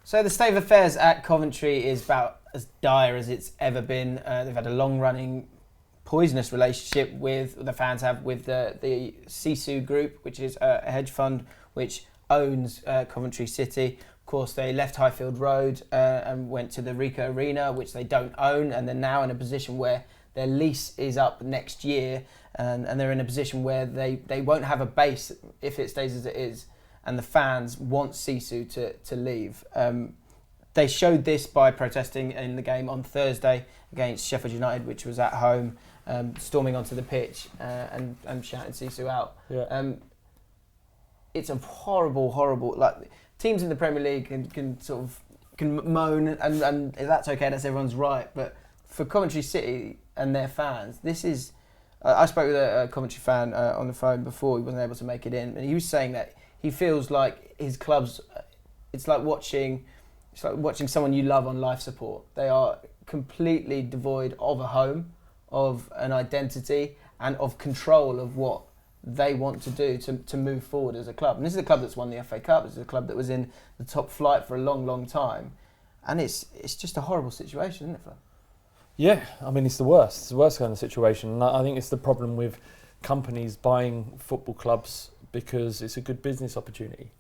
So the state of affairs at Coventry is about as dire as it's ever been. They've had a long-running poisonous relationship with the fans have with the Sisu group, which is a hedge fund which owns Coventry City. Of course, they left Highfield Road and went to the Ricoh Arena, which they don't own, and they're now in a position where their lease is up next year, and they're in a position where they won't have a base if it stays as it is. And the fans want Sisu to leave. They showed this by protesting in the game on Thursday against Sheffield United, which was at home, storming onto the pitch and shouting Sisu out. Yeah. It's a horrible. Like, teams in the Premier League can moan, and that's okay. That's everyone's right. But for Coventry City and their fans, this is. I spoke with a Coventry fan on the phone before. He wasn't able to make it in, and he was saying that he feels like his club's. It's like watching someone you love on life support. They are completely devoid of a home, of an identity, and of control of what they want to do to move forward as a club. And this is a club that's won the FA Cup. This is a club that was in the top flight for a long time, and it's just a horrible situation, isn't it, Flo? Yeah, I mean, it's the worst. It's the worst kind of situation. And I think it's the problem with companies buying football clubs because it's a good business opportunity.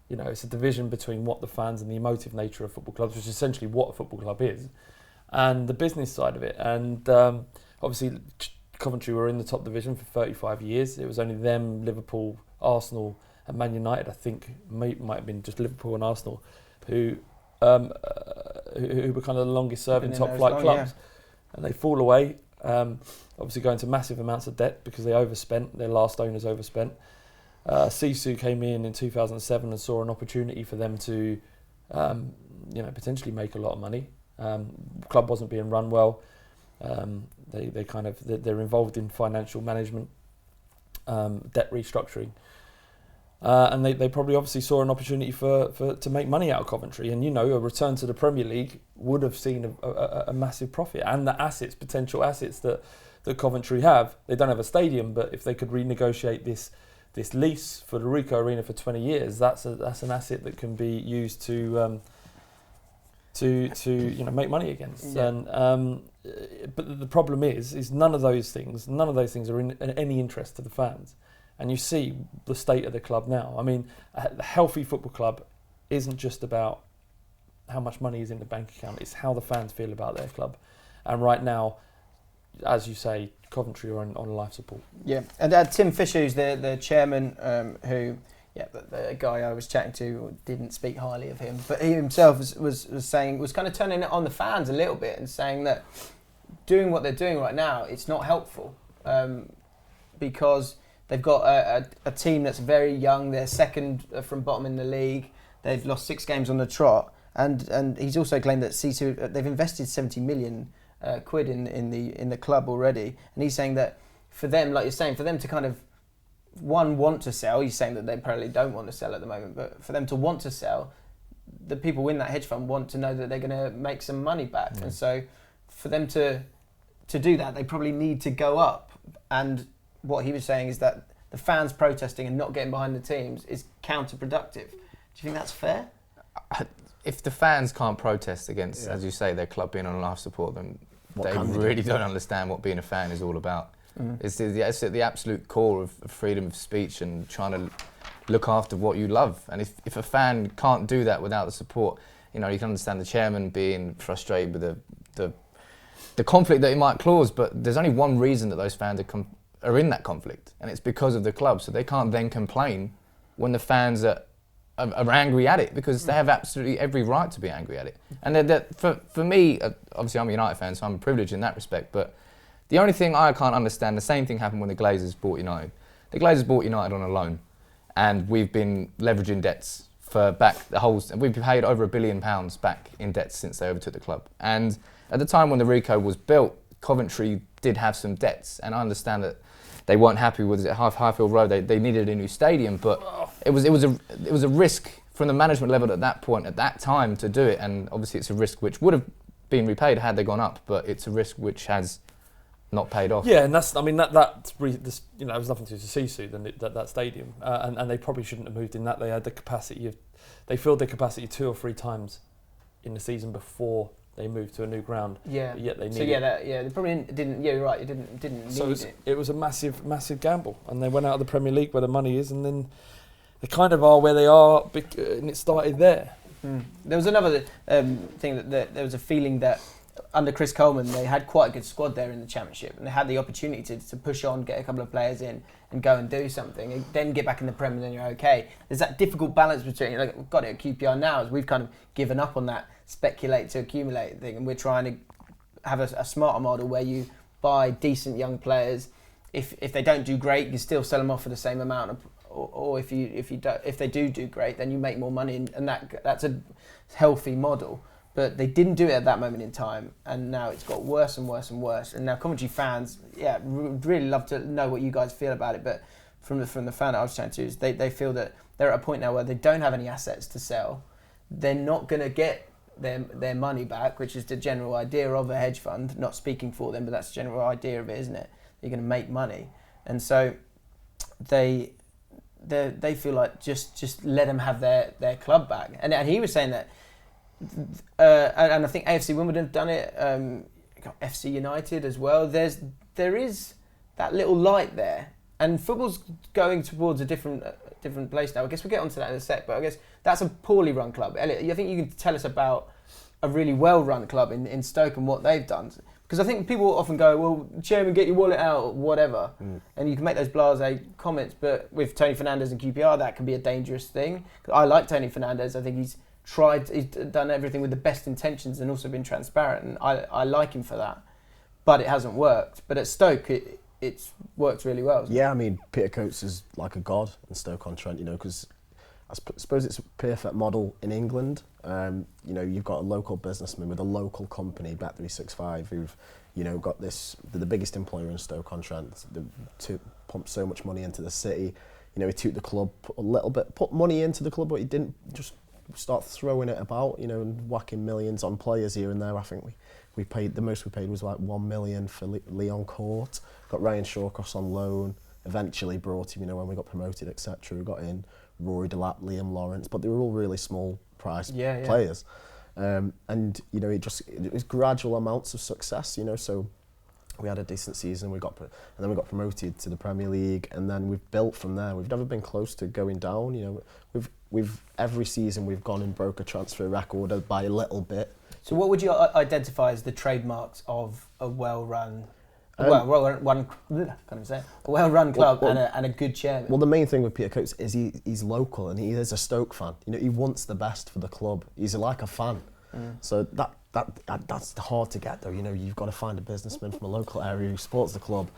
It's a division between what the fans and the emotive nature of football clubs, which is essentially what a football club is, and the business side of it. And obviously, Coventry were in the top division for 35 years. It was only them, Liverpool, Arsenal, and Man United. I think might have been just Liverpool and Arsenal, who were kind of the longest serving top flight clubs, and they fall away. Obviously, going to massive amounts of debt because they overspent. Their last owners overspent. Sisu came in 2007 and saw an opportunity for them to, potentially make a lot of money. The club wasn't being run well. They're involved in financial management, debt restructuring, and they probably obviously saw an opportunity to make money out of Coventry. And a return to the Premier League would have seen a massive profit, and the potential assets that Coventry have. They don't have a stadium, but if they could renegotiate this lease for the Ricoh Arena for 20 years, that's an asset that can be used to make money against. Yeah. And but the problem is none of those things are in any interest to the fans. And you see the state of the club now. I mean, a healthy football club isn't just about how much money is in the bank account, it's how the fans feel about their club. And right now, as you say, Coventry are on life support. Yeah, and Tim Fisher, who's the chairman, the guy I was chatting to didn't speak highly of him, but he himself was kind of turning it on the fans a little bit and saying that doing what they're doing right now, it's not helpful because they've got a team that's very young. They're second from bottom in the league. They've lost 6 games on the trot, and he's also claimed that Sisu, they've invested 70 million quid in the club already, and he's saying that for them, like you're saying, for them to kind of want to sell, he's saying that they probably don't want to sell at the moment, but for them to want to sell, the people in that hedge fund want to know that they're going to make some money back. And so for them to do that, they probably need to go up. And what he was saying is that the fans protesting and not getting behind the teams is counterproductive. Do you think that's fair? If the fans can't protest against, as you say, their club being on life support, then they really don't understand what being a fan is all about. It's at the absolute core of freedom of speech and trying to look after what you love. And if a fan can't do that without the support, you can understand the chairman being frustrated with the conflict that it might cause. But there's only one reason that those fans are in that conflict, and it's because of the club. So they can't then complain when the fans are angry at it, because they have absolutely every right to be angry at it. And for me, obviously I'm a United fan, so I'm privileged in that respect, but the only thing I can't understand, the same thing happened when the Glazers bought United. The Glazers bought United on a loan, and we've been leveraging debts we've paid over £1 billion back in debts since they overtook the club. And at the time when the Ricoh was built, Coventry did have some debts, and I understand that they weren't happy with it. Highfield Road, they needed a new stadium, but it was a risk from the management level at that point, at that time, to do it. And obviously it's a risk which would have been repaid had they gone up, but it's a risk which has not paid off. Yeah, and that's you know, there was nothing to do to Sisu than that stadium, and they probably shouldn't have moved in that. They had the capacity they filled their capacity 2 or 3 times in the season before they moved to a new ground. Yeah. But yet they needed. So they probably didn't. Yeah, you're right. It didn't So need it. It was a massive gamble, and they went out of the Premier League where the money is, and then they kind of are where they are, and it started there. There was another thing that there was a feeling that under Chris Coleman they had quite a good squad there in the Championship, and they had the opportunity to push on, get a couple of players in, and go and do something, and then get back in the Prem, and then you're okay. There's that difficult balance between, like, we've got it at QPR now, as we've kind of given up on that speculate to accumulate thing, and we're trying to have a smarter model where you buy decent young players. If they don't do great, you can still sell them off for the same amount, or if they do great, then you make more money, and that's a healthy model. But they didn't do it at that moment in time, and now it's got worse and worse and worse. And now Coventry fans, would really love to know what you guys feel about it. But from the fan I was chatting to, is they feel that they're at a point now where they don't have any assets to sell. They're not going to get their money back, which is the general idea of a hedge fund. Not speaking for them, but that's the general idea of it, isn't it? You're going to make money, and so they feel like just let them have their club back. And he was saying that. And I think AFC Wimbledon have done it. Got FC United as well. There is that little light there, and football's going towards a different place now. I guess we'll get onto that in a sec. But I guess that's a poorly run club. Elliot, I think you can tell us about a really well run club in Stoke and what they've done. Because I think people often go, well, chairman, get your wallet out, or whatever, and you can make those blasé comments. But with Tony Fernandes and QPR, that can be a dangerous thing. I like Tony Fernandes. I think he's done everything with the best intentions and also been transparent, and I like him for that, but it hasn't worked. But at Stoke it's worked really well. Yeah, I mean, Peter Coates is like a god in Stoke-on-Trent, you know, because I suppose it's a perfect model in England. You know, you've got a local businessman with a local company, Bet365, who've, you know, got they're the biggest employer in Stoke-on-Trent. To pump so much money into the city. You know, he took the club, put money into the club, but he didn't just start throwing it about, you know, and whacking millions on players here and there. I think we paid, the most we paid was like 1 million for Leon Court. Got Ryan Shawcross on loan. Eventually brought him, you know, when we got promoted, etc. We got in Rory Delap, Liam Lawrence, but they were all really small price players. And you know, it was gradual amounts of success, you know. So we had a decent season. And then we got promoted to the Premier League, and then we've built from there. We've never been close to going down. You know, we've every season we've gone and broke a transfer record by a little bit. So what would you identify as the trademarks of a well-run club and a good chairman? Well, the main thing with Peter Coates is he's local, and he is a Stoke fan. You know, he wants the best for the club. He's like a fan. So that's hard to get, though. You know, you've got to find a businessman from a local area who supports the club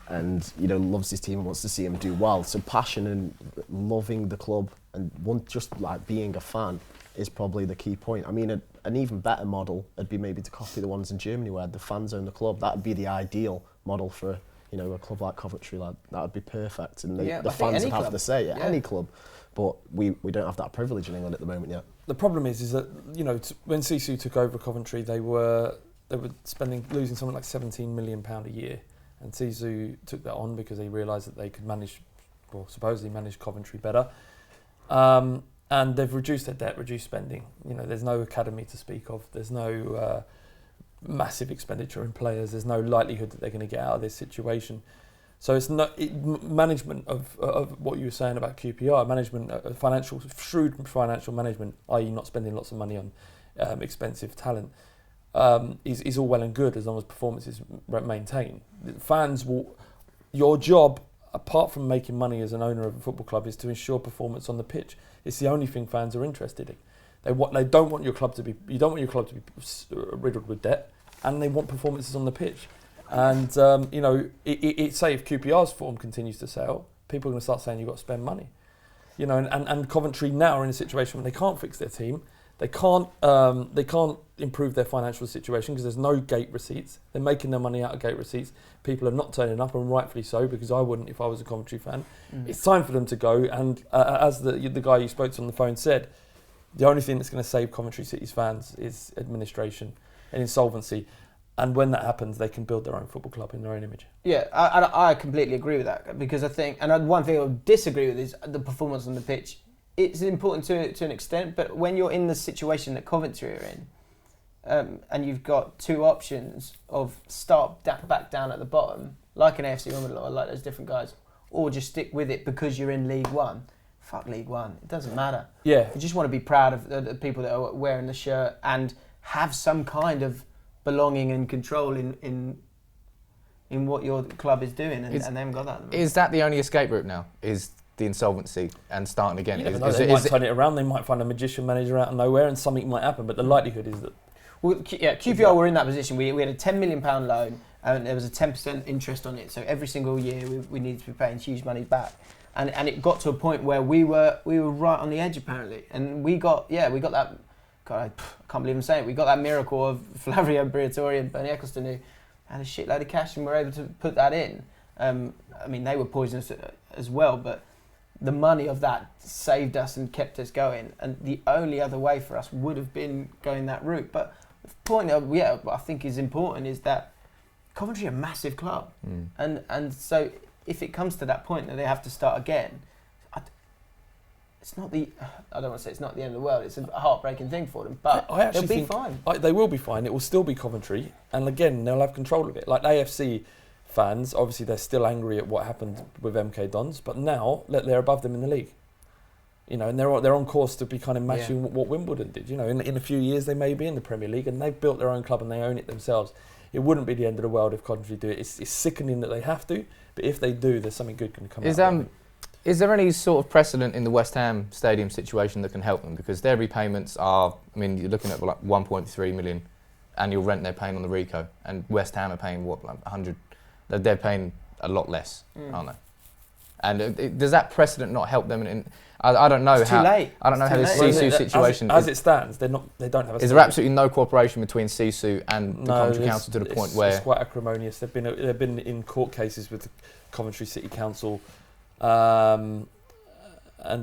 and, you know, loves his team and wants to see him do well. So passion and loving the club and just like being a fan is probably the key point. I mean, an even better model would be maybe to copy the ones in Germany where the fans own the club. That would be the ideal model for, you know, a club like Coventry. Like, that would be perfect, and the fans would have to say it. Any club. But we don't have that privilege in England at the moment yet. The problem is that, you know, when Sisu took over Coventry, they were losing something like £17 million a year, and Sisu took that on because they realised that they could supposedly manage Coventry better. And they've reduced their debt, reduced spending. You know, there's no academy to speak of. There's no massive expenditure in players. There's no likelihood that they're going to get out of this situation. So it's not management of what you were saying about QPR, management, shrewd financial management, i.e. not spending lots of money on expensive talent, is all well and good as long as performance is maintained. Your job, apart from making money as an owner of a football club, is to ensure performance on the pitch. It's the only thing fans are interested in. They don't want your club to be riddled with debt, and they want performances on the pitch. And you know, say if QPR's form continues to sail, people are going to start saying you've got to spend money. You know, and Coventry now are in a situation where they can't fix their team. They can't improve their financial situation because there's no gate receipts. They're making their money out of gate receipts. People are not turning up, and rightfully so, because I wouldn't if I was a Coventry fan. It's time for them to go, and as the guy you spoke to on the phone said, the only thing that's going to save Coventry City's fans is administration and insolvency. And when that happens, they can build their own football club in their own image. Yeah, I completely agree with that, because I think, and one thing I would disagree with is the performance on the pitch. It's important to an extent, but when you're in the situation that Coventry are in, and you've got two options of start back down at the bottom, like an AFC Wimbledon or like those different guys, or just stick with it because you're in League One. Fuck League One. It doesn't matter. Yeah. You just want to be proud of the people that are wearing the shirt and have some kind of belonging and control in what your club is doing, and they haven't got that. Is that the only escape route now? Is the insolvency and starting again? They might turn it around. They might find a magician manager out of nowhere, and something might happen. But the likelihood is that. Well, yeah, QPR were in that position. We had a £10 million loan, and there was a 10% interest on it. So every single year we needed to be paying huge money back, and it got to a point where we were right on the edge apparently, and we got that. God, I can't believe I'm saying it. We got that miracle of Flavio Briatore and Bernie Eccleston, who had a shitload of cash and were able to put that in. I mean, they were poisonous as well, but the money of that saved us and kept us going. And the only other way for us would have been going that route. But the point I think is important is that Coventry are a massive club, and so if it comes to that point that they have to start again, it's not I don't want to say it's not the end of the world. It's a heartbreaking thing for them, but they'll be fine. They will be fine. It will still be Coventry, and again, they'll have control of it. Like AFC fans, obviously they're still angry at what happened with MK Dons, but now they're above them in the league. You know, and they're on course to be kind of matching what Wimbledon did. You know, in a few years they may be in the Premier League, and they've built their own club and they own it themselves. It wouldn't be the end of the world if Coventry do it. It's sickening that they have to, but if they do, there's something good going to come out of it. Is there any sort of precedent in the West Ham Stadium situation that can help them? Because their repayments are, I mean, you're looking at like 1.3 million annual rent they're paying on the Rico, and West Ham are paying what, like 100? They're paying a lot less, aren't they? And does that precedent not help them? I don't know it's too late. I don't know how this Sisu situation. As it stands, they don't have. Is there absolutely no cooperation between Sisu and the Coventry Council to the point where it's quite acrimonious? They've been in court cases with the Coventry City Council. And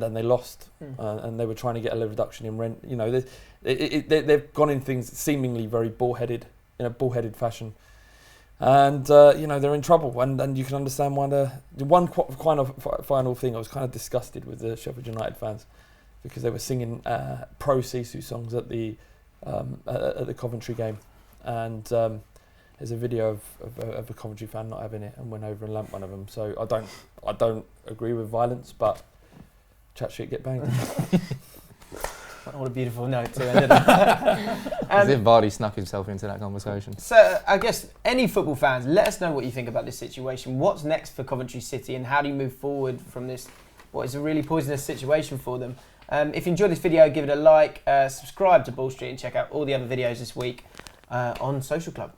then they lost, and they were trying to get a reduction in rent. You know, they've gone in things seemingly very bullheaded fashion, and you know they're in trouble. And you can understand why. The one kind of final thing, I was kind of disgusted with the Sheffield United fans because they were singing pro Sisu songs at the Coventry game, and there's a video of a Coventry fan not having it and went over and lamped one of them. So I don't agree with violence, but chat shit, get banged. What a beautiful note to end it on. As if Vardy snuck himself into that conversation. So I guess any football fans, let us know what you think about this situation. What's next for Coventry City, and how do you move forward from this, what is a really poisonous situation for them? If you enjoyed this video, give it a like, subscribe to Ball Street, and check out all the other videos this week on Social Club.